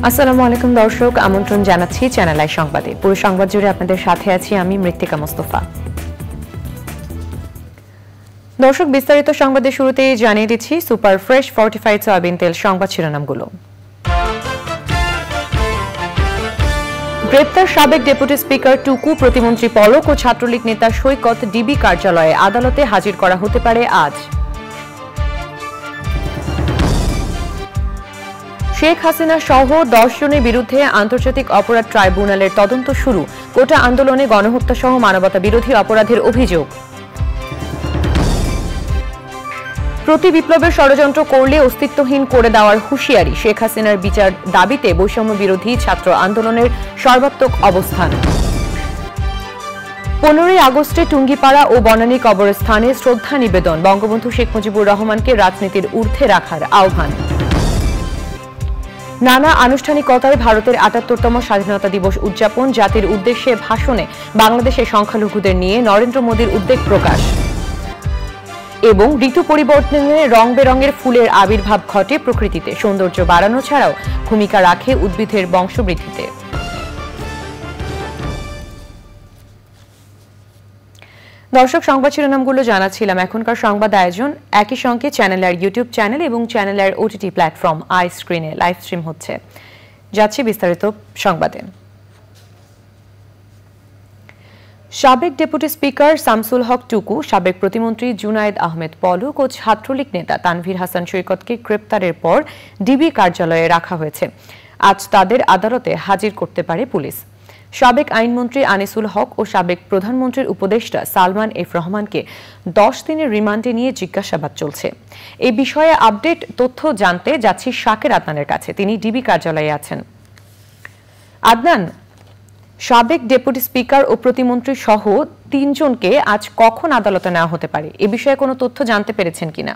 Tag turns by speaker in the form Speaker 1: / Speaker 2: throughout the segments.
Speaker 1: আসসালামু আলাইকুম দর্শক, আমন্ত্রণ জানাচ্ছি চ্যানেল আই সংবাদে। পুরো সংবাদ জুড়ে আপনাদের সাথে আছি আমি মৃত্তিকা মোস্তফা। দর্শক, বিস্তারিত সংবাদের শুরুতেই জানিয়ে দিচ্ছি সুপার ফ্রেশ ফর্টিফাইড সয়াবিন তেল সংবাদ শিরোনামগুলো। গ্রেপ্তার সাবেক ডেপুটি স্পিকার টুকু, প্রতিমন্ত্রী পলক ও ছাত্রলীগ নেতা সৈকত ডিবি কার্যালয়ে আদালতে হাজির করা হতে পারে আজ। শেখ হাসিনা সহ 10 জনের বিরুদ্ধে আন্তর্জাতিক অপরাধ ট্রাইব্যুনালের তদন্ত শুরু, কোটা আন্দোলনে গণহত্যা সহ মানবতা বিরোধী অপরাধের অভিযোগ। প্রতি বিপ্লবের ষড়যন্ত্র করলে অস্তিত্বহীন করে দেওয়ার হুঁশিয়ারি, শেখ হাসিনার বিচার দাবিতে বৈষম্য বিরোধী ছাত্র আন্দোলনের সর্বাত্মক অবস্থান। 15 আগস্টে টুঙ্গিপাড়া ও বনানী কবরস্থানে শ্রদ্ধা নিবেদন, বঙ্গবন্ধু শেখ মুজিবুর রহমানকে রাজনীতির ঊর্ধ্বে রাখার আহ্বান। নানা আনুষ্ঠানিকতায় ভারতের ৭৮তম স্বাধীনতা দিবস উদযাপন, জাতির উদ্দেশ্যে ভাষণে বাংলাদেশের সংখ্যালঘুদের নিয়ে নরেন্দ্র মোদীর উদ্বেগ প্রকাশ। এবং ঋতু পরিবর্তনে রং বেরঙের ফুলের আবির্ভাব ঘটে প্রকৃতিতে, সৌন্দর্য বাড়ানো ছাড়াও ভূমিকা রাখে উদ্ভিদের বংশবৃদ্ধিতে। দর্শক, সংবাদ শিরোনামগুলো জানাচ্ছিলাম। এখনকার সংবাদ আয়োজন একই সঙ্গে চ্যানেলের ইউটিউব চ্যানেল এবং চ্যানেলের ওটিটি প্ল্যাটফর্ম আই স্ক্রিনে লাইভ স্ট্রিম হচ্ছে। যাচ্ছি বিস্তারিত সংবাদে। সাবেক ডেপুটি স্পিকার শামসুল হক টুকু, সাবেক প্রতিমন্ত্রী জুনায়েদ আহমেদ পলক ও ছাত্রলীগ নেতা তানভীর হাসান সৈকতকে গ্রেপ্তারের পর ডিবি কার্যালয়ে রাখা হয়েছে। আজ তাদের আদালতে হাজির করতে পারে পুলিশ। সাবেক আইনমন্ত্রী আনিসুল হক ও সাবেক প্রধানমন্ত্রীর উপদেষ্টা সালমান এফ রহমানকে 10 দিনের রিমান্ডে নিয়ে জিজ্ঞাসাবাদ চলছে। এই বিষয়ে আপডেট তথ্য জানতে যাচ্ছি শাকের আদনানের কাছে, তিনি ডিবি কার্যালয়ে আছেন। আদনান, সাবেক ডেপুটি স্পিকার ও প্রতিমন্ত্রী সহ 3 জনকে আজ কখন আদালতে নেওয়া হতে পারে, এ বিষয়ে কোনো তথ্য জানতে পেরেছেন কিনা?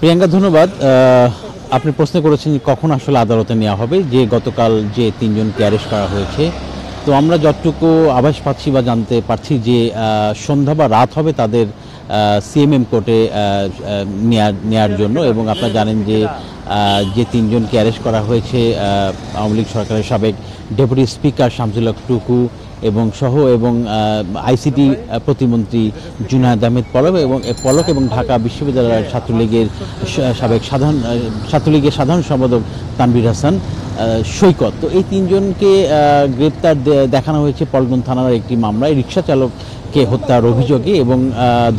Speaker 2: প্রিয়াঙ্কা, ধন্যবাদ। আপনি প্রশ্ন করেছেন কখন আসলে আদালতে নেওয়া হবে, যে গতকাল যে 3 জনকে অ্যারেস্ট করা হয়েছে। তো আমরা যতটুকু আভাস পাচ্ছি বা জানতে পারছি যে সন্ধ্যা বা রাত হবে তাদের সিএমএম কোর্টে নেয়ার জন্য। এবং আপনারা জানেন যে 3 জনকে অ্যারেস্ট করা হয়েছে আওয়ামী লীগ সরকারের সাবেক ডেপুটি স্পিকার শামসুল হক টুকু এবং আইসিটি প্রতিমন্ত্রী জুনায়েদ আহমেদ পলক এবং ঢাকা বিশ্ববিদ্যালয়ের ছাত্রলীগের সাধারণ সম্পাদক তানভীর হাসান সৈকত। তো এই 3 জনকে গ্রেপ্তার দেখানো হয়েছে পল্টন থানার একটি মামলায় রিকশা চালককে হত্যার অভিযোগে, এবং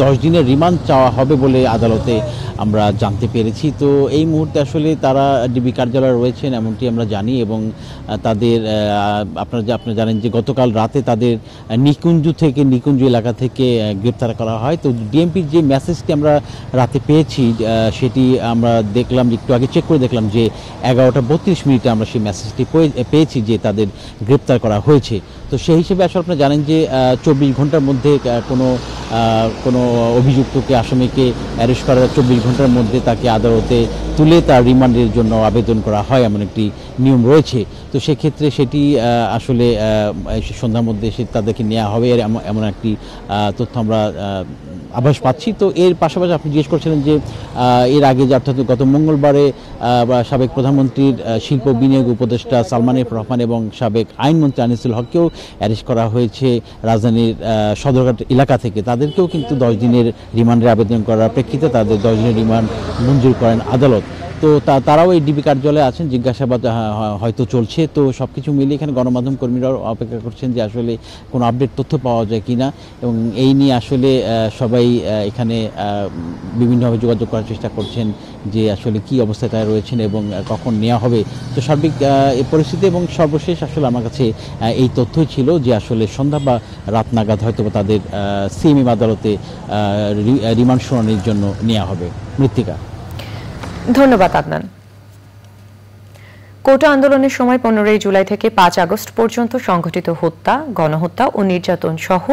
Speaker 2: 10 দিনের রিমান্ড চাওয়া হবে বলে আদালতে আমরা জানতে পেরেছি। তো এই মুহূর্তে আসলে তারা ডিবি কার্যালয়ে রয়েছেন এমনটি আমরা জানি। এবং তাদের আপনারা জানেন যে গতকাল রাতে তাদের নিকুঞ্জ এলাকা থেকে গ্রেপ্তার করা হয়। তো ডিএমপির যে মেসেজটি আমরা রাতে পেয়েছি সেটি আমরা দেখলাম, একটু আগে চেক করে দেখলাম যে 11:32 আমরা সেই মেসেজটি পেয়েছি যে তাদের গ্রেপ্তার করা হয়েছে। তো সেই হিসেবে আসলে আপনারা জানেন যে 24 ঘন্টার মধ্যে কোনো অভিযুক্তকে, আসামিকে অ্যারেস্ট করার 24 ঘন্টার মধ্যে তাকে আদালতে তুলে তার রিমান্ডের জন্য আবেদন করা হয়, এমন একটি নিয়ম রয়েছে। তো সেক্ষেত্রে সেটি আসলে সন্ধ্যার মধ্যে তাদেরকে নেওয়া হবে এমন একটি তথ্য আমরা আভাস পাচ্ছি। তো এর পাশাপাশি আপনি জিজ্ঞেস করছিলেন যে এর আগে যে অর্থাৎ গত মঙ্গলবারে সাবেক প্রধানমন্ত্রীর শিল্প বিনিয়োগ উপদেষ্টা সালমান এফ রহমান এবং সাবেক আইনমন্ত্রী আনিসুল হককেও অ্যারেস্ট করা হয়েছে রাজধানীর সদরঘাট এলাকা থেকে। তাদেরকেও কিন্তু 10 দিনের রিমান্ডের আবেদন করার প্রেক্ষিতে তাদের 10 দিনের রিমান্ড মঞ্জুর করেন আদালত। তো তারাও এই ডিবি কার্যালয়ে আছেন, জিজ্ঞাসাবাদ হয়তো চলছে। তো সবকিছু মিলিয়ে এখানে গণমাধ্যম কর্মীরাও অপেক্ষা করছেন যে আসলে কোনো আপডেট তথ্য পাওয়া যায় কিনা, এবং এই নিয়ে আসলে সবাই এখানে বিভিন্নভাবে যোগাযোগ করার চেষ্টা করছেন যে আসলে কি অবস্থায় তারা রয়েছেন এবং কখন নেওয়া হবে। তো সার্বিক পরিস্থিতি এবং সর্বশেষ আসলে আমার কাছে এই তথ্যই ছিল যে আসলে সন্ধ্যা বা রাত নাগাদ হয়তো তাদের সিএমএম আদালতে রিমান্ড শুনানির জন্য নেওয়া হবে। মৃত্তিকা,
Speaker 1: ধন্যবাদ আদনান। কোটা আন্দোলনের সময় 15 জুলাই থেকে 5 আগস্ট পর্যন্ত সংঘটিত হত্যা, গণহত্যা ও নির্যাতন সহ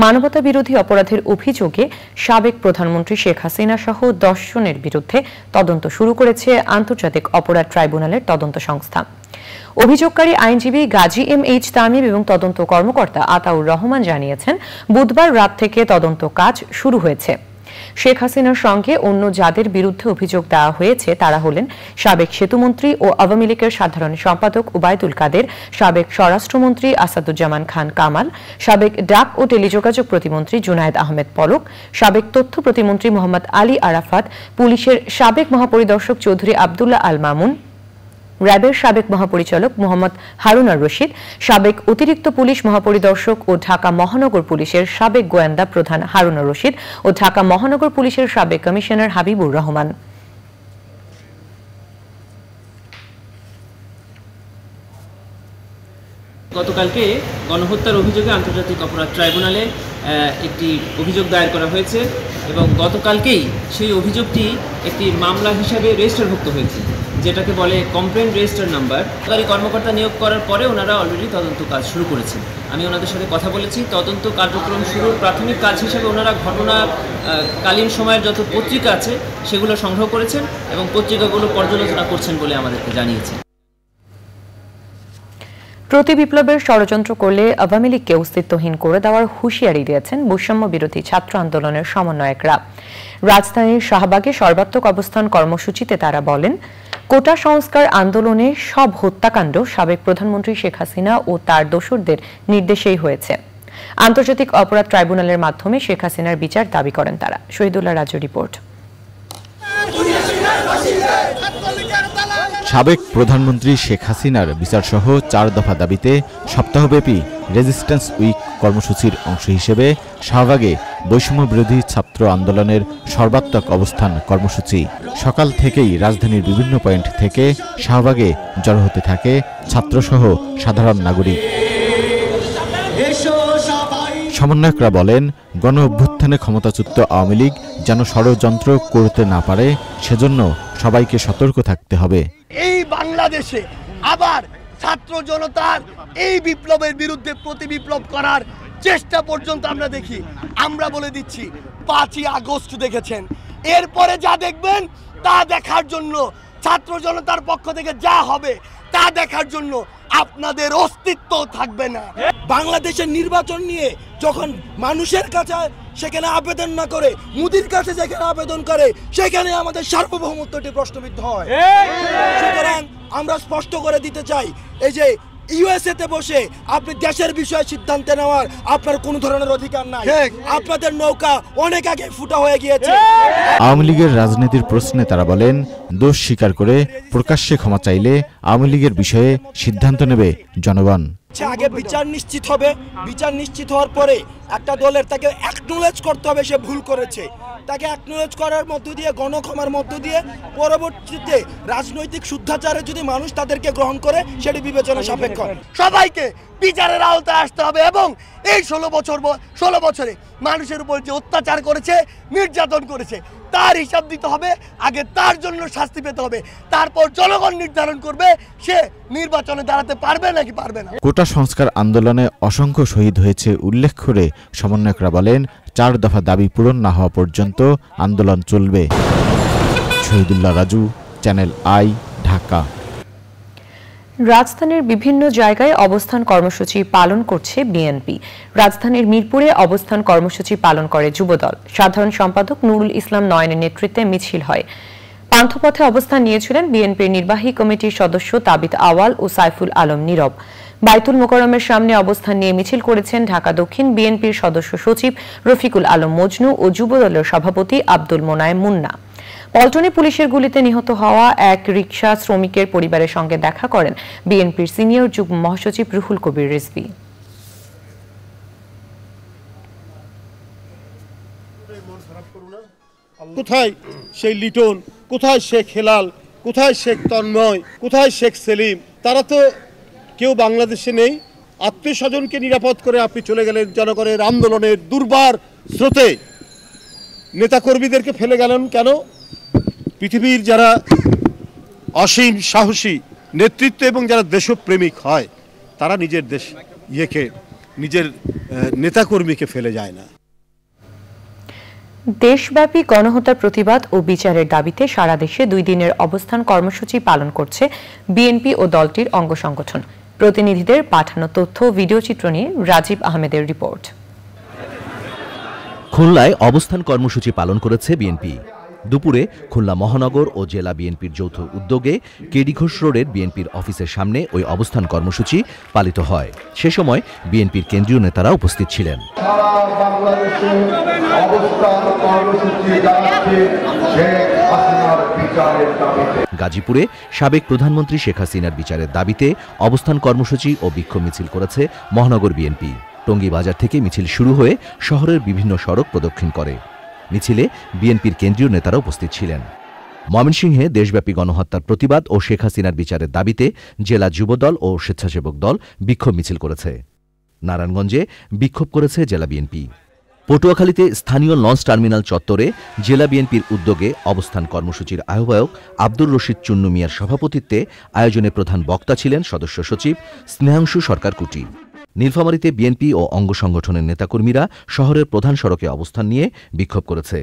Speaker 1: মানবতা বিরোধী অপরাধের অভিযোগে সাবেক প্রধানমন্ত্রী শেখ হাসিনা সহ 10 জনের বিরুদ্ধে তদন্ত শুরু করেছে আন্তর্জাতিক অপরাধ ট্রাইব্যুনালের তদন্ত সংস্থা। অভিযোগকারী আইনজীবী গাজী এম.এইচ. তামিম এবং তদন্ত কর্মকর্তা আতাউর রহমান জানিয়েছেন, বুধবার রাত থেকে তদন্ত কাজ শুরু হয়েছে। শেখ হাসিনার সঙ্গে অন্য যাদের বিরুদ্ধে অভিযোগ দেওয়া হয়েছে তারা হলেন সাবেক সেতুমন্ত্রী ও আওয়ামী লীগের সাধারণ সম্পাদক ওবায়দুল কাদের, সাবেক স্বরাষ্ট্রমন্ত্রী আসাদুজ্জামান খান কামাল, সাবেক ডাক ও টেলিযোগাযোগ প্রতিমন্ত্রী জুনায়েদ আহমেদ পলক, সাবেক তথ্য প্রতিমন্ত্রী মোহাম্মদ আলী আরাফাত, পুলিশের সাবেক মহাপরিদর্শক চৌধুরী আবদুল্লাহ আল মামুন, র্যাবের সাবেক মহাপরিচালক মোহাম্মদ হারুন আর রশিদ, সাবেক অতিরিক্ত পুলিশ মহাপরিদর্শক ও ঢাকা মহানগর পুলিশের সাবেক গোয়েন্দা প্রধান হারুন আর রশিদ ও ঢাকা মহানগর পুলিশের সাবেক কমিশনার হাবিবুর রহমান।
Speaker 3: গতকালকে গণহত্যার অভিযোগে আন্তর্জাতিক অপরাধ ট্রাইব্যুনালে একটি অভিযোগ দায়ের করা হয়েছে এবং গতকালকেই সেই অভিযোগটি একটি মামলা হিসাবে রেজিস্টারভুক্ত হয়েছে, যেটাকে বলে কমপ্লেন রেজিস্টার নাম্বার। সরকারি কর্মকর্তা নিয়োগ করার পরে ওনারা অলরেডি তদন্ত কাজ শুরু করেছেন। আমি ওনাদের সাথে কথা বলেছি। তদন্ত কার্যক্রম শুরুর প্রাথমিক কাজ হিসেবে ওনারা ঘটনাকালীন সময়ের যত পত্রিকা আছে সেগুলো সংগ্রহ করেছেন এবং পত্রিকাগুলো পর্যালোচনা করছেন বলে আমাদেরকে জানিয়েছেন।
Speaker 1: প্রতি বিপ্লবের ষড়যন্ত্র করলে আওয়ামী লীগকে অস্তিত্বহীন করে দেওয়ার হুঁশিয়ারি দিয়েছেন বৈষম্য বিরোধী ছাত্র আন্দোলনের সমন্বয়করা। রাজধানীর শাহবাগে সর্বাত্মক অবস্থান কর্মসূচিতে তারা বলেন, কোটা সংস্কার আন্দোলনে সব হত্যাকাণ্ড সাবেক প্রধানমন্ত্রী শেখ হাসিনা ও তার দোসরদের নির্দেশেই হয়েছে। আন্তর্জাতিক অপরাধ ট্রাইব্যুনালের মাধ্যমে শেখ হাসিনার বিচার দাবি করেন তারা। শহীদুল্লাহ রাজু রিপোর্ট।
Speaker 4: সাবেক প্রধানমন্ত্রী শেখ হাসিনার বিচারসহ 4 দফা দাবিতে সপ্তাহব্যাপী রেজিস্ট্যান্স উইক কর্মসূচির অংশ হিসেবে শাহবাগে বৈষম্য বিরোধী ছাত্র আন্দোলনের সর্বাত্মক অবস্থান কর্মসূচি। সকাল থেকেই রাজধানীর বিভিন্ন পয়েন্ট থেকে শাহবাগে জড়ো হতে থাকে ছাত্রসহ সাধারণ নাগরিক। সমন্বয়করা বলেন, গণ অভ্যুত্থানে ক্ষমতাচ্যুত আওয়ামী লীগ যেন ষড়যন্ত্র করতে না পারে, সেজন্য সবাইকে সতর্ক থাকতে হবে।
Speaker 5: এই বাংলাদেশে আবার ছাত্র জনতার এই বিপ্লবের বিরুদ্ধে প্রতি বিপ্লব করার চেষ্টা পর্যন্ত আমরা দেখি। আমরা বলে দিচ্ছি, 5ই আগস্ট দেখেছেন, এরপরে যা দেখবেন তা দেখার জন্য ছাত্র জনতার পক্ষ থেকে যা হবে তা দেখার জন্য আপনাদের অস্তিত্ব থাকবে না।
Speaker 6: বাংলাদেশের নির্বাচন নিয়ে যখন মানুষের কাছে সেখানে আবেদন না করে মোদির কাছে যেখানে আবেদন করে সেখানে আমাদের সার্বভৌমত্বটি প্রশ্নবিদ্ধ হয়। সুতরাং আমরা স্পষ্ট করে দিতে চাই, এই যে ইউএসএতে বসে আপনি দেশের বিষয়ে সিদ্ধান্ত নেওয়ার আপনার কোনো ধরনের অধিকার নাই। আপনাদের নৌকা অনেক আগে ফুটা হয়ে গিয়েছে।
Speaker 4: আওয়ামী লীগের রাজনীতির প্রশ্নে তারা বলেন, দোষ স্বীকার করে প্রকাশ্যে ক্ষমা চাইলে আওয়ামী লীগের বিষয়ে সিদ্ধান্ত নেবে জনগণ।
Speaker 6: আগে বিচার নিশ্চিত হবে, বিচার নিশ্চিত হওয়ার পরে একটা দলের তাকে অ্যাকনোলেজ করতে হবে সে ভুল করেছে, তাকে অ্যাকনোলেজ করার মধ্য দিয়ে, গণক্ষমার মধ্য দিয়ে পরবর্তীতে রাজনৈতিক শুদ্ধাচারে যদি মানুষ তাদেরকে গ্রহণ করে সেটি বিবেচনা সাপেক্ষ।
Speaker 5: সবাইকে বিচারের আওতায় আসতে হবে এবং এই 16 বছরে মানুষের উপর যে অত্যাচার করেছে, নির্যাতন করেছে, তার হিসাব দিতে হবে। আগে তার জন্য শাস্তি পেতে হবে, তারপর জনগণ নির্ধারণ করবে সে নির্বাচনে দাঁড়াতে পারবে নাকি পারবে না।
Speaker 4: কোটা সংস্কার আন্দোলনে অসংখ্য শহীদ হয়েছে উল্লেখ করে সমন্বয়করা বলেন, 4 দফা দাবি পূরণ না হওয়া পর্যন্ত আন্দোলন চলবে। Shahidullah Raju, channel I, Dhaka.
Speaker 1: রাজধানীর বিভিন্ন জায়গায় অবস্থান কর্মসূচি পালন করছে বিএনপি। রাজধানীর মিরপুরে অবস্থান কর্মসূচি পালন করে যুবদল। সাধারণ সম্পাদক নুরুল ইসলাম নয়নের নেতৃত্বে মিছিল হয়। পান্থপথে অবস্থান নিয়েছিলেন বিএনপির নির্বাহী কমিটির সদস্য তাবিত আওয়াল ও সাইফুল আলম নীরব। বাইতুল মোকাররমের সামনে অবস্থান নিয়ে মিছিল করেছেন ঢাকা দক্ষিণ বিএনপির সদস্য সচিব রফিকুল আলম মজনু ও যুবদলের সভাপতি আব্দুল মোনায়েম মুন্না। পল্টনে পুলিশের গুলিতে নিহত হওয়া এক রিকশা শ্রমিকের পরিবারের সঙ্গে দেখা করেন বিএনপির সিনিয়র যুগ্ম মহাসচিব রুহুল কবির রিজভী।
Speaker 7: কোথায় সেই লিটন, কোথায় শেখ হেলাল, কোথায় শেখ তন্ময়, কোথায় শেখ সেলিম? তারা তো কেউ বাংলাদেশে নেই। আত্মীয় স্বজনকে নিরাপদ করে আপনি চলে গেলেন জনগণের আন্দোলনের দুর্বার স্রোতে। নেতাকর্মীদেরকে ফেলে গেলেন কেন? পৃথিবীর যারা অসীম সাহসী নেতৃত্ব এবং যারা দেশপ্রেমিক হয় তারা নিজের দেশ নিজের নেতাকর্মীকে ফেলে যায় না।
Speaker 1: দেশব্যাপী গণহত্যার প্রতিবাদ ও বিচারের দাবিতে সারা দেশে 2 দিনের অবস্থান কর্মসূচি পালন করছে বিএনপি ও দলটির অঙ্গ সংগঠন। প্রতিনিধিদের পাঠানো তথ্য ও ভিডিও চিত্র নিয়ে রাজীব আহমেদের রিপোর্ট।
Speaker 8: খুলনায় অবস্থান কর্মসূচি পালন করেছে বিএনপি। দুপুরে খুলনা মহানগর ও জেলা বিএনপির যৌথ উদ্যোগে কেডি ঘোষ রোডের বিএনপির অফিসের সামনে ওই অবস্থান কর্মসূচি পালিত হয়। সে সময় বিএনপির কেন্দ্রীয় নেতারা উপস্থিত ছিলেন। গাজীপুরে সাবেক প্রধানমন্ত্রী শেখ হাসিনার বিচারের দাবিতে অবস্থান কর্মসূচি ও বিক্ষোভ মিছিল করেছে মহানগর বিএনপি। টঙ্গী বাজার থেকে মিছিল শুরু হয়ে শহরের বিভিন্ন সড়ক প্রদক্ষিণ করে। মিছিলে বিএনপির কেন্দ্রীয় নেতারা উপস্থিত ছিলেন। ময়মনসিংহে দেশব্যাপী গণহত্যার প্রতিবাদ ও শেখ হাসিনার বিচারের দাবিতে জেলা যুবদল ও স্বেচ্ছাসেবক দল বিক্ষোভ মিছিল করেছে। নারায়ণগঞ্জে বিক্ষোভ করেছে জেলা বিএনপি। পটুয়াখালীতে স্থানীয় লঞ্চ টার্মিনাল চত্বরে জেলা বিএনপির উদ্যোগে অবস্থান কর্মসূচির আহ্বায়ক আব্দুর রশিদ চুন্নু মিয়ার সভাপতিত্বে আয়োজনে প্রধান বক্তা ছিলেন সদস্য সচিব স্নেহাংশু সরকার কুটি। নীলফামারীতে বিএনপি ও অঙ্গ সংগঠনের নেতাকর্মীরা শহরের প্রধান সড়কে অবস্থান নিয়ে বিক্ষোভ করেছে।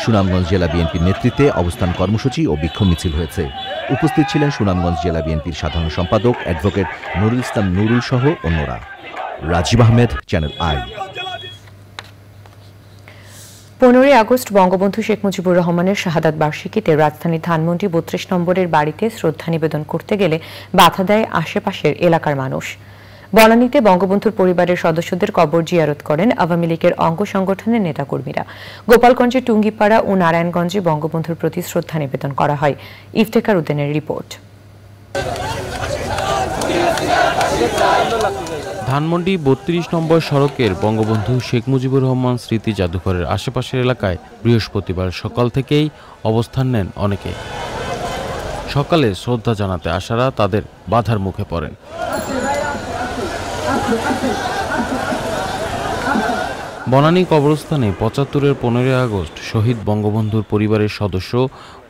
Speaker 8: সুনামগঞ্জ জেলা বিএনপির নেতৃত্বে অবস্থান কর্মসূচি ও বিক্ষোভ মিছিল হয়েছে। উপস্থিত ছিলেন সুনামগঞ্জ জেলা বিএনপির সাধারণ সম্পাদক অ্যাডভোকেট নুরুল ইসলাম নুরুল সহ অন্যরা। Rajib Ahmed, channel I.
Speaker 1: 15 August Bangabandhu Sheikh Mujibur রহমানের শাহাদাত বার্ষিকীতে রাজধানীর ধানমন্ডি 32 নম্বরের বাড়িতে শ্রদ্ধা নিবেদন করতে গেলে বাধা দেয় আশেপাশের এলাকার মানুষ। বনানীতে বঙ্গবন্ধুর পরিবারের সদস্যদের কবর জিয়ারত করেন আওয়ামী লীগের অঙ্গ সংগঠনের নেতাকর্মীরা। গোপালগঞ্জে টুঙ্গিপাড়া ও নারায়ণগঞ্জে বঙ্গবন্ধুর প্রতি শ্রদ্ধা নিবেদন করা হয়। ইফতেখার উদ্দিনের রিপোর্ট।
Speaker 9: ধানমন্ডি 32 নম্বর সড়কের বঙ্গবন্ধু শেখ মুজিবুর রহমান স্মৃতি জাদুঘরের আশেপাশের এলাকায় বৃহস্পতিবার সকাল থেকেই অবস্থান নেন অনেকে। সকালে শ্রদ্ধা জানাতে আসারা তাদের বাধার মুখে পড়েন। বনানী কবরস্থানে 75-এর 15 আগস্ট শহীদ বঙ্গবন্ধুর পরিবারের সদস্য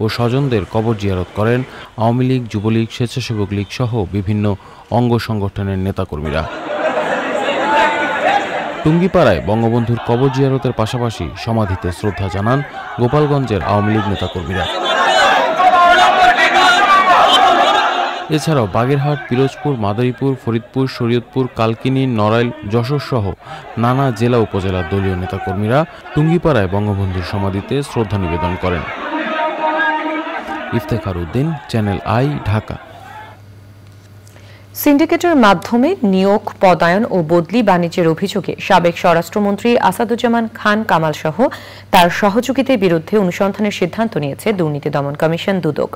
Speaker 9: ও স্বজনদের কবর জিয়ারত করেন আওয়ামী লীগ, যুবলীগ, স্বেচ্ছাসেবক লীগ সহ বিভিন্ন অঙ্গ সংগঠনের নেতাকর্মীরা। টুঙ্গিপাড়ায় বঙ্গবন্ধুর কবর জিয়ারতের পাশাপাশি সমাধিতে শ্রদ্ধা জানান গোপালগঞ্জের আওয়ামী লীগ নেতাকর্মীরা। এছাড়াও বাগেরহাট, পিরোজপুর, মাদারীপুর, ফরিদপুর, শরীয়তপুর, কালকিনি, নড়াইল, যশোর সহ নানা জেলা উপজেলার দলীয় নেতাকর্মীরা টুঙ্গিপাড়ায় বঙ্গবন্ধুর সমাধিতে শ্রদ্ধা নিবেদন করেন। Iftekhar Uddin, channel I, Dhaka.
Speaker 1: সিন্ডিকেটের মাধ্যমে নিয়োগ, পদায়ন ও বদলি বাণিজ্যের অভিযোগে সাবেক স্বরাষ্ট্রমন্ত্রী আসাদুজ্জামান খান কামাল সহ তার সহযোগীদের বিরুদ্ধে অনুসন্ধানের সিদ্ধান্ত নিয়েছে দুর্নীতি দমন কমিশন দুদক।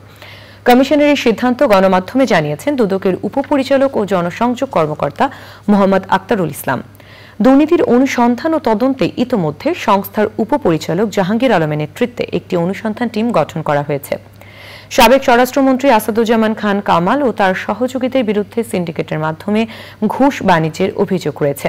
Speaker 1: কমিশনের এই সিদ্ধান্ত গণমাধ্যমে জানিয়েছেন দুদকের উপপরিচালক ও জনসংযোগ কর্মকর্তা মোহাম্মদ আক্তারুল ইসলাম। দুর্নীতির অনুসন্ধান ও তদন্তে ইতোমধ্যে সংস্থার উপপরিচালক জাহাঙ্গীর আলমের নেতৃত্বে একটি অনুসন্ধান টিম গঠন করা হয়েছে। সাবেক স্বরাষ্ট্রমন্ত্রী আসাদুজ্জামান খান কামাল ও তার সহযোগীদের বিরুদ্ধে সিন্ডিকেটের মাধ্যমে ঘুষ বাণিজ্যের অভিযোগ রয়েছে।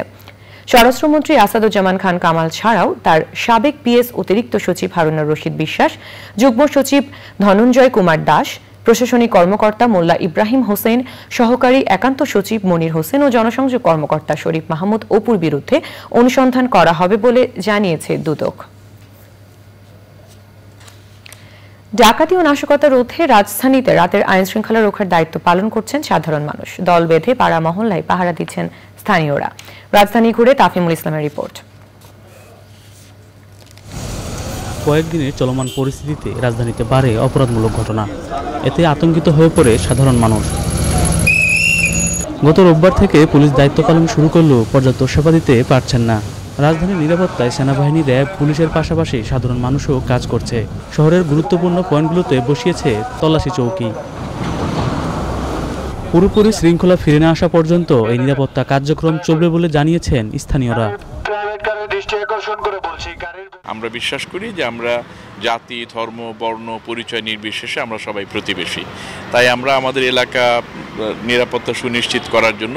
Speaker 1: স্বরাষ্ট্রমন্ত্রী আসাদুজ্জামান খান কামাল ছাড়াও তার সাবেক পিএস অতিরিক্ত সচিব হারুনুর রশিদ বিশ্বাস, যুগ্ম সচিব ধনঞ্জয় কুমার দাস, প্রশাসনিক কর্মকর্তা মোল্লা ইব্রাহিম হোসেন, সহকারী একান্ত সচিব মনির হোসেন ও জনসংযোগ কর্মকর্তা শরীফ মাহমুদ অপুর বিরুদ্ধে অনুসন্ধান করা হবে বলে জানিয়েছে দুদক। ডাকাতি ও নাশকতা রোধে রাজধানীতে রাতের আইন শৃঙ্খলা রক্ষার দায়িত্ব পালন করছেন সাধারণ মানুষ। দল বেঁধে পাড়া মহল্লায় পাহারা দিচ্ছেন স্থানীয়রা। রাজধানী ঘুরে তাফিমুল ইসলামের রিপোর্ট।
Speaker 10: কয়েকদিনের চলমান পরিস্থিতিতে রাজধানীতে বাড়ে অপরাধমূলক ঘটনা। এতে আতঙ্কিত হয়ে পড়ে সাধারণ মানুষ। গত রোববার থেকে পুলিশ দায়িত্ব পালন শুরু করলেও পর্যাপ্ত সেবা দিতে পারছেন না। রাজধানীর নিরাপত্তায় সেনাবাহিনী, র্যাব, পুলিশের পাশাপাশি সাধারণ মানুষও কাজ করছে। শহরের গুরুত্বপূর্ণ পয়েন্টগুলোতে বসিয়েছে তল্লাশি চৌকি। পুরোপুরি শৃঙ্খলা ফিরে না আসা পর্যন্ত এই নিরাপত্তা কার্যক্রম চলবে বলে জানিয়েছেন স্থানীয়রা।
Speaker 11: আমরা বিশ্বাস করি যে আমরা জাতি, ধর্ম, বর্ণ, পরিচয় নির্বিশেষে আমরা সবাই প্রতিবেশী। তাই আমরা আমাদের এলাকা নিরাপত্তা সুনিশ্চিত করার জন্য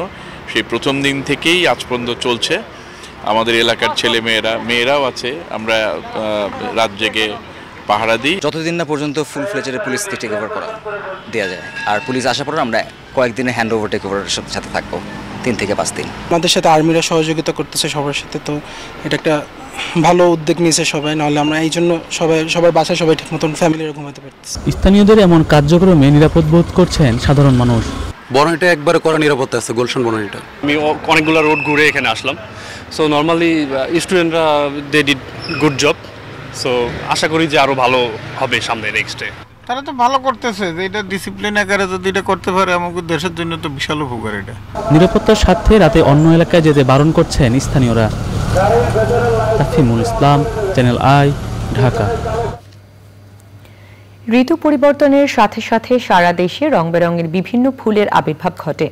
Speaker 11: সেই প্রথম দিন থেকেই আজ পর্যন্ত চলছে। আমাদের এলাকার ছেলে মেয়েরাও আছে, আমরা রাত জেগে পাহারা দিই
Speaker 12: যতদিন না পর্যন্ত ফুল ফ্লেজের পুলিশকে টেক ওভার করা দেওয়া যায়। আর পুলিশ আসার পর আমরা কয়েকদিনে হ্যান্ড ওভার টেক ওভারের সাথে থাকবো 3 থেকে 5 দিন।
Speaker 13: আমাদের সাথে আর্মিরা সহযোগিতা করতেছে সবার সাথে, তো এটা একটা ভালো উদ্যোগ নিয়েছে সবাই, নাহলে আমরা এই জন্য সবার বাসায় সবাই ঠিক মতন ফ্যামিলিরা ঘুমাতে পারতেছে।
Speaker 10: স্থানীয়দের এমন কার্যক্রমে নিরাপদ বোধ করছেন সাধারণ মানুষ।
Speaker 14: বনানীটা একবারে করা নিরাপত্তা আছে, গুলশান বনানীটা। আমি অনেকগুলো রোড ঘুরে এখানে আসলাম। সো নর্মালি স্টুডেন্টরা they did good job. So আশা করি যে আরো ভালো হবে সামনে নেক্সটে।
Speaker 15: তারা তো ভালো করতেছে, যে এটা ডিসিপ্লিন আকারে যদি এটা করতে পারে আমাদের দেশের জন্য তো বিশাল উপকার। এটা
Speaker 10: নিরাপত্তার স্বার্থে রাতে অন্য এলাকায় যেতে বারণ করছেন স্থানীয়রা। তাফিমুল ইসলাম, চ্যানেল আই, ঢাকা।
Speaker 1: ঋতু পরিবর্তনের সাথে সাথে সারা দেশে রং বেরঙের বিভিন্ন ফুলের আবির্ভাব ঘটে,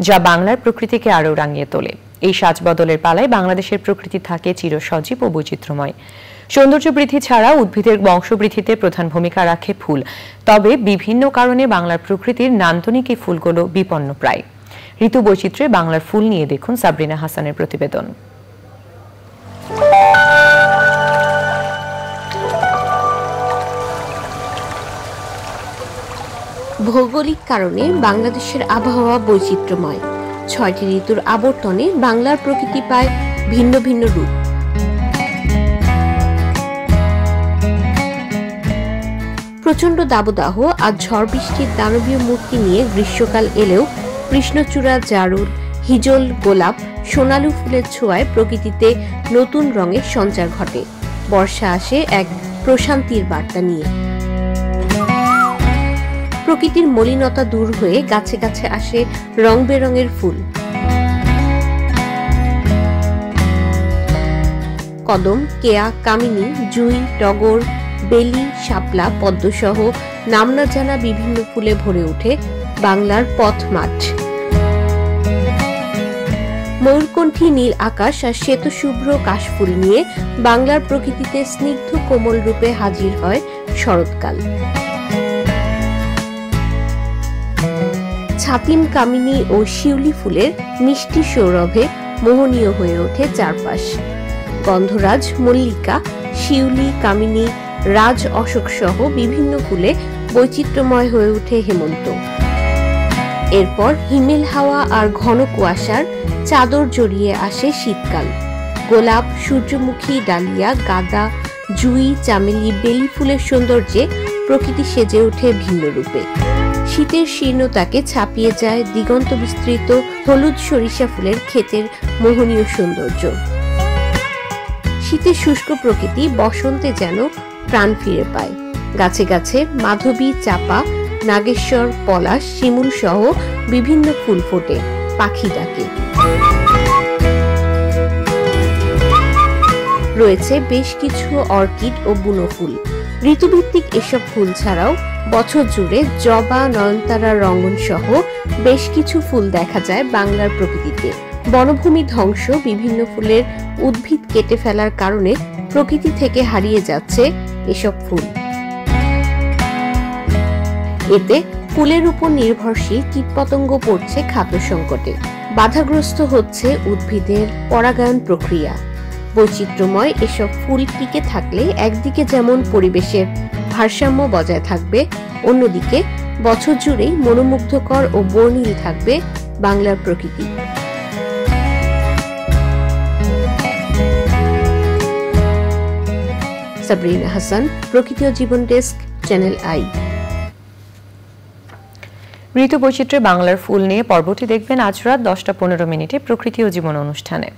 Speaker 1: যা বাংলার প্রকৃতিকে আরও রাঙিয়ে তোলে। এই সাজবদলের পালায় বাংলাদেশের প্রকৃতি থাকে চিরসজীব ও বৈচিত্র্যময়। সৌন্দর্য বৃদ্ধি ছাড়া উদ্ভিদের বংশবৃদ্ধিতে প্রধান ভূমিকা রাখে ফুল। তবে বিভিন্ন কারণে বাংলার প্রকৃতির নান্দনিক এই ফুলগুলো বিপন্ন প্রায়। ঋতু বৈচিত্র্যে বাংলার ফুল নিয়ে দেখুন সাবরিনা হাসানের প্রতিবেদন।
Speaker 16: ভৌগোলিক কারণে বাংলাদেশের আবহাওয়া বৈচিত্র্যময়। 6টি ঋতুর আবর্তনে বাংলার প্রকৃতি পায় ভিন্ন ভিন্ন রূপ। প্রচণ্ড দাবদাহ আর ঝড় বৃষ্টির দানবীয় মূর্তি নিয়ে গ্রীষ্মকাল এলেও কৃষ্ণচূড়া, জারুল, হিজল, গোলাপ, সোনালু ফুলের ছোঁয়ায় প্রকৃতিতে নতুন রঙের সঞ্চার ঘটে। বর্ষা আসে এক প্রশান্তির বার্তা নিয়ে। প্রকৃতির মলিনতা দূর হয়ে গাছে গাছে আসে রং বেরঙের ফুল। কদম, কেয়া, কামিনী, জুঁই, টগর, বেলি, শাপলা, পদ্মসহ নাম না জানা বিভিন্ন ফুলে ভরে ওঠে বাংলার পথ মাঠ। ময়ূরকণ্ঠী নীল আকাশ আর শ্বেতশুভ্র কাশফুল নিয়ে বাংলার প্রকৃতিতে স্নিগ্ধ কোমল রূপে হাজির হয় শরৎকাল। ছাতিম, কামিনী ও শিউলি ফুলের মিষ্টি সৌরভে মোহনীয় হয়ে ওঠে চারপাশ। গন্ধরাজ, মল্লিকা, শিউলি, কামিনী, রাজ অশোক সহ বিভিন্ন ফুলে বৈচিত্র্যময় হয়ে ওঠে হেমন্ত। এরপর হিমেল হাওয়া আর ঘন কুয়াশার চাদর জড়িয়ে আসে শীতকাল। গোলাপ, সূর্যমুখী, ডালিয়া, গাঁদা, জুঁই, চামেলি, বেলি ফুলের সৌন্দর্যে প্রকৃতি সেজে ওঠে ভিন্ন রূপে। শীতের শীর্ণতাকে ছাপিয়ে যায় দিগন্ত বিস্তৃত হলুদ সরিষা ফুলের ক্ষেতের মোহনীয় সৌন্দর্য। শীতের শুষ্ক প্রকৃতি বসন্তে যেন প্রাণ ফিরে পায়। গাছে গাছে মাধবী, চাপা, নাগেশ্বর, পলাশ, শিমুল সহ বিভিন্ন ফুল ফোটে, পাখি ডাকে। রয়েছে বেশ কিছু অর্কিড ও বুনো ফুল। ঋতুভিত্তিক এসব ফুল ছাড়াও বছর জুড়ে জবা, নয়নতারা, রঙ্গন সহ বেশ কিছু ফুল দেখা যায় বাংলার প্রকৃতিতে। বনভূমি ধ্বংস, বিভিন্ন ফুলের উদ্ভিদ কেটে ফেলার কারণে প্রকৃতি থেকে হারিয়ে যাচ্ছে এসব ফুল। এতে ফুলের উপর নির্ভরশীল কীটপতঙ্গ পড়ছে খাদ্য সংকটে। বাধাগ্রস্ত হচ্ছে উদ্ভিদের পরাগায়ন প্রক্রিয়া। বৈচিত্র্যময় এসব ফুল টিকে থাকলে একদিকে যেমন পরিবেশের ভারসাম্য বজায় থাকবে, অন্যদিকে বছর জুড়েই মনোমুগ্ধকর ও বর্ণিল থাকবে বাংলার প্রকৃতি। সাবরিনা হাসান, প্রকৃতি ও জীবন ডেস্ক, চ্যানেল আই।
Speaker 1: ঋতু বৈচিত্র্যে বাংলার ফুল নিয়ে পর্বটি দেখবেন আজ রাত 10:15 প্রকৃতি ও জীবন অনুষ্ঠানে।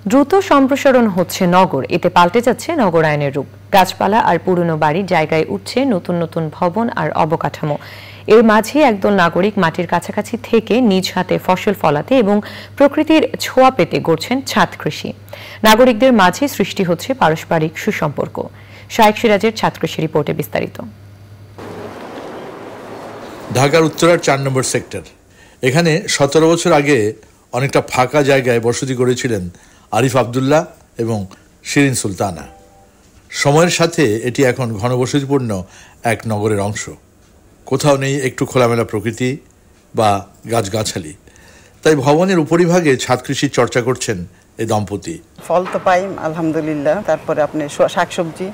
Speaker 1: দ্রুত সম্প্রসারণ হচ্ছে নগর, এতে পাল্টে যাচ্ছে নগরায়নের রূপ। গাছপালা আর পুরনো বাড়ির জায়গায় উঠছে নতুন নতুন ভবন আর অবকাঠামো। এর মাঝে একদল নাগরিক মাটির কাছাকাছি থেকে নিজ হাতে ফসল ফলাতে এবং প্রকৃতির ছোঁয়া পেতে গড়ছেন ছাদ কৃষি। নাগরিকদের মাঝে সৃষ্টি হচ্ছে পারস্পরিক সুসম্পর্ক। শায়েখ সিরাজের ছাদ কৃষি রিপোর্টে বিস্তারিত।
Speaker 17: ঢাকার উত্তরার 4 নম্বর সেক্টর, এখানে 17 বছর আগে অনেকটা ফাঁকা জায়গায় বসতি করেছিলেন আরিফ আব্দুল্লাহ এবং শিরিন সুলতানা। সময়ের সাথে এটি এখন ঘনবসতিপূর্ণ এক নগরের অংশ। কোথাও নেই একটু খোলামেলা প্রকৃতি বা গাছগাছালি, তাই ভবনের উপরিভাগে ছাদ কৃষির চর্চা করছেন এই দম্পতি।
Speaker 18: ফল তো পাই আলহামদুলিল্লাহ, তারপরে আপনি শাকসবজি।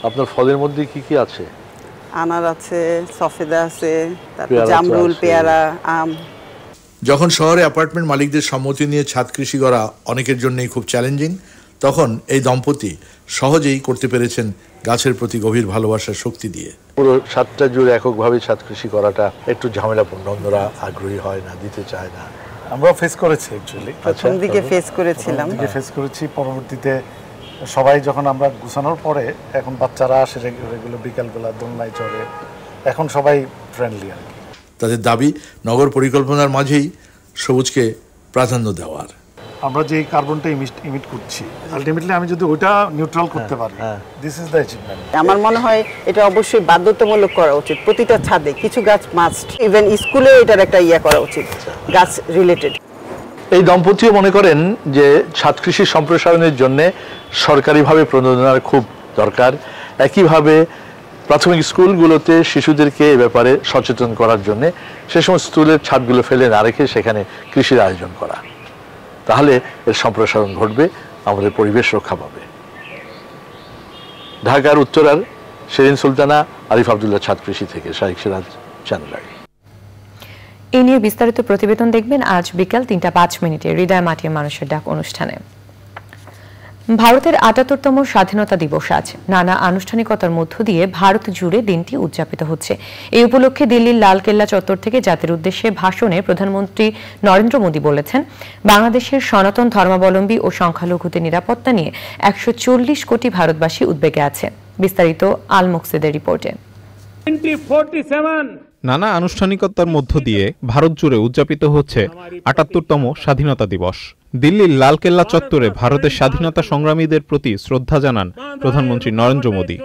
Speaker 17: আপনার ফলের মধ্যে কি কি আছে?
Speaker 18: আনার আছে, সফেদা আছে, তারপর জামরুল, পেয়ারা, আম।
Speaker 17: যখন শহরে অ্যাপার্টমেন্ট মালিকদের সম্মতি নিয়ে ছাদ কৃষি করা অনেকের জন্যই খুব চ্যালেঞ্জিং, তখন এই দম্পতি সহজেই করতে পেরেছেন গাছের প্রতি গভীর ভালোবাসার শক্তি দিয়ে। পুরো ছাদটা জুড়ে এককভাবে ছাদ কৃষি করাটা একটু ঝামেলাপূর্ণ, অন্যরা আগ্রহী হয় না, দিতে চায় না।
Speaker 19: আমরা ফেস করেছি অ্যাকচুয়ালি,
Speaker 18: প্রথম দিকে ফেস করেছিলাম,
Speaker 19: পরবর্তীতে সবাই যখন আমরা গুছানোর পরে এখন বাচ্চারা আসে রেগুলার বিকালবেলা দোলনায় চড়ে, এখন সবাই ফ্রেন্ডলি আর কি।
Speaker 17: তাদের দাবি নগর পরিকল্পনার মাঝেই সবুজকে প্রাধান্য দেওয়ার।
Speaker 19: আমরা যে কার্বনটা ইমিট করছি, আলটিমেটলি আমি যদি ওটা নিউট্রাল করতে পারি, দিস ইজ দ্য অ্যাচিভমেন্ট।
Speaker 18: আমার মনে হয় এটা অবশ্যই বাধ্যতামূলক করা উচিত, প্রতিটা ছাদে কিছু গাছ মাস্ট, ইভেন স্কুলে এটার একটা করা উচিত গাছ রিলেটেড।
Speaker 17: এই দম্পতিও মনে করেন যে ছাদ কৃষি সম্প্রসারণের জন্য সরকারিভাবে প্রণোদনার খুব দরকার। একইভাবে প্রাথমিক স্কুলগুলোতে শিশুদেরকে এ ব্যাপারে সচেতন করার জন্য সে সমস্ত স্কুলের ছাদগুলো ফেলে না রেখে সেখানে কৃষির আয়োজন করা, তাহলে এর সম্প্রসারণ ঘটবে, আমাদের পরিবেশ রক্ষা পাবে। ঢাকার উত্তরার শিরিন সুলতানা, আরিফ আব্দুল্লাহ ছাদ কৃষি থেকে, শায়েখ সিরাজ, চ্যানেল আই।
Speaker 1: এ নিয়ে বিস্তারিত প্রতিবেদন দেখবেন আজ বিকাল 3:05 হৃদয় মাটির মানুষের ডাক অনুষ্ঠানে। ভারতের ৭৮তম স্বাধীনতা দিবস আজ নানা আনুষ্ঠানিকতার মধ্য দিয়ে ভারত জুড়ে দিনটি উদযাপিত হচ্ছে। এই উপলক্ষে দিল্লির লালকেল্লা চত্বর থেকে জাতির উদ্দেশ্যে ভাষণে প্রধানমন্ত্রী নরেন্দ্র মোদী বলেছেন, বাংলাদেশের সনাতন ধর্মাবলম্বী ও সংখ্যালঘুদের নিরাপত্তা নিয়ে ১৪০ কোটি ভারতবাসী উদ্বেগে আছে। বিস্তারিত আল মুকসিদের রিপোর্টে।
Speaker 20: নানা আনুষ্ঠানিকতার মধ্য দিয়ে ভারত জুড়ে উদযাপিত হচ্ছে ৭৮তম স্বাধীনতা দিবস। দিল্লির লালকেল্লা চত্বরে ভারতের স্বাধীনতা সংগ্রামীদের প্রতি শ্রদ্ধা জানান প্রধানমন্ত্রী নরেন্দ্র মোদী।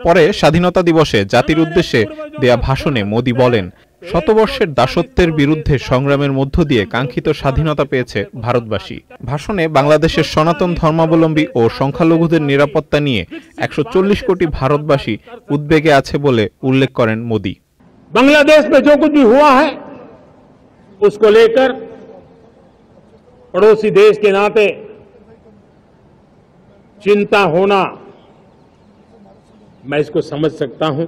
Speaker 20: পরে স্বাধীনতা দিবসে জাতির উদ্দেশ্যে দেয়া ভাষণে মোদী বলেন, শতবর্ষের দাসত্বের বিরুদ্ধে সংগ্রামের মধ্য দিয়ে কাঙ্ক্ষিত স্বাধীনতা পেয়েছে ভারতবাসী। ভাষণে বাংলাদেশের সনাতন ধর্মাবলম্বী ও সংখ্যালঘুদের নিরাপত্তা নিয়ে ১৪০ কোটি ভারতবাসী উদ্বেগে আছে বলে উল্লেখ করেন মোদী।
Speaker 21: बांग्लादेश में जो कुछ भी हुआ है उसको लेकर पड़ोसी देश के नाते चिंता होना, मैं इसको समझ सकता हूं।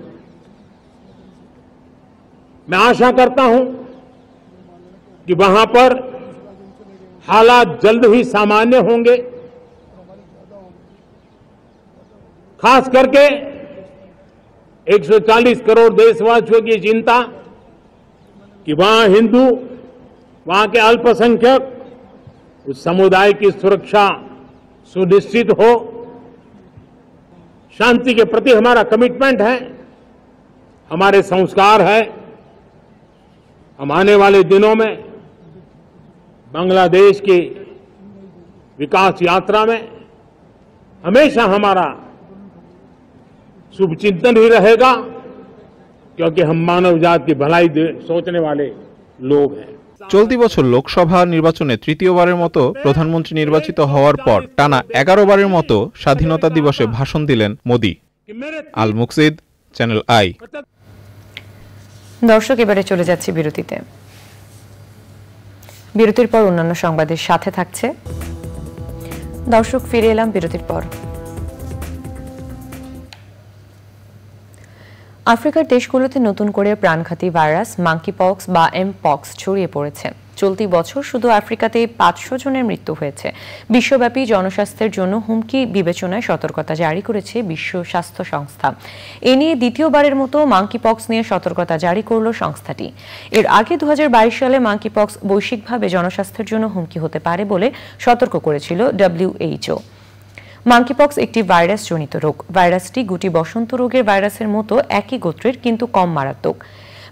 Speaker 21: मैं आशा करता हूं कि वहां पर हालात जल्द ही सामान्य होंगे। खास करके 140 करोड़ देशवासियों की चिंता कि वहां हिंदू, वहां के अल्पसंख्यक, उस समुदाय की सुरक्षा सुनिश्चित हो। शांति के प्रति हमारा कमिटमेंट है, हमारे संस्कार है। हम आने वाले दिनों में बांग्लादेश की विकास यात्रा में हमेशा हमारा शुभचिंतन ही रहेगा, क्योंकि हम मानव जात की भलाई सोचने वाले लोग हैं।
Speaker 20: চলতি বছর লোকসভা নির্বাচনে তৃতীয়বারের মতো প্রধানমন্ত্রী নির্বাচিত হওয়ার পর টানা 11 বারের মতো স্বাধীনতা দিবসে ভাষণ দিলেন মোদী। আল মুকসিদ, চ্যানেল আই।
Speaker 1: দর্শক, এবারে চলে যাচ্ছি বিরতিতে। বিরতির পর অন্যান্য সংবাদের সাথে থাকছে। দর্শক, ফিরে এলাম বিরতির পর। আফ্রিকার দেশগুলোতে নতুন করে প্রাণঘাতী ভাইরাস মাঙ্কিপক্স বা এমপক্স ছড়িয়ে পড়েছে। চলতি বছর শুধু আফ্রিকাতে ৫০০ জনের মৃত্যু হয়েছে। বিশ্বব্যাপী জনস্বাস্থ্যের জন্য হুমকি বিবেচনায় সতর্কতা জারি করেছে বিশ্ব স্বাস্থ্য সংস্থা। এ নিয়ে দ্বিতীয়বারের মতো মাঙ্কিপক্স নিয়ে সতর্কতা জারি করল সংস্থাটি। এর আগে ২০২২ সালে মাঙ্কিপক্স বৈশ্বিকভাবে জনস্বাস্থ্যের জন্য হুমকি হতে পারে বলে সতর্ক করেছিল WHO। মাঙ্কিপক্স একটি ভাইরাসজনিত রোগ। ভাইরাসটি গুটি বসন্ত রোগের ভাইরাসের মতো একই গোত্রের, কিন্তু কম মারাত্মক।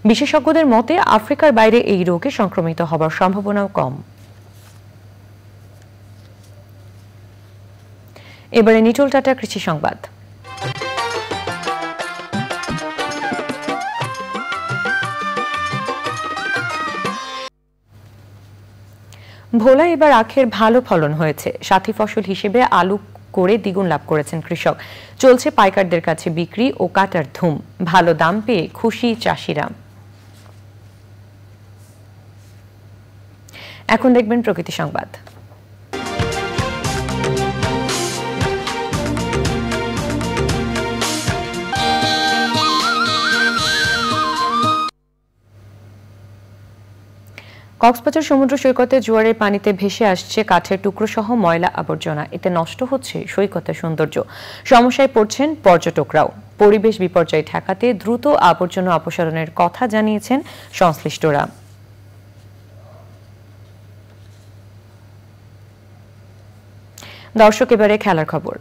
Speaker 1: বিশেষজ্ঞদের মতে আফ্রিকার বাইরে এই রোগে সংক্রমিত হবার সম্ভাবনাও কম। এবারে নিটোল টাটা কৃষি সংবাদ। ভোলায় এবার আখের ভালো ফলন হয়েছে। সাথী ফসল হিসেবে আলু করে দ্বিগুণ লাভ করেছেন কৃষক। চলছে পাইকারদের কাছে বিক্রি ও কাটার ধুম। ভালো দাম পেয়ে খুশি চাষিরা। এখন দেখবেন প্রকৃতি সংবাদ। কক্সবাজার সমুদ্র সৈকতে জোয়ারের পানিতে ভেসে আসছে কাঠের টুকরো সহ ময়লা আবর্জনা। এতে নষ্ট হচ্ছে সৈকতের সৌন্দর্য। সমস্যায় পড়ছেন পর্যটকরাও। পরিবেশ বিপর্যয় ঠেকাতে দ্রুত আবর্জনা অপসারণের কথা জানিয়েছেন সংশ্লিষ্টরা। দর্শক, এবারে খেলার খবর।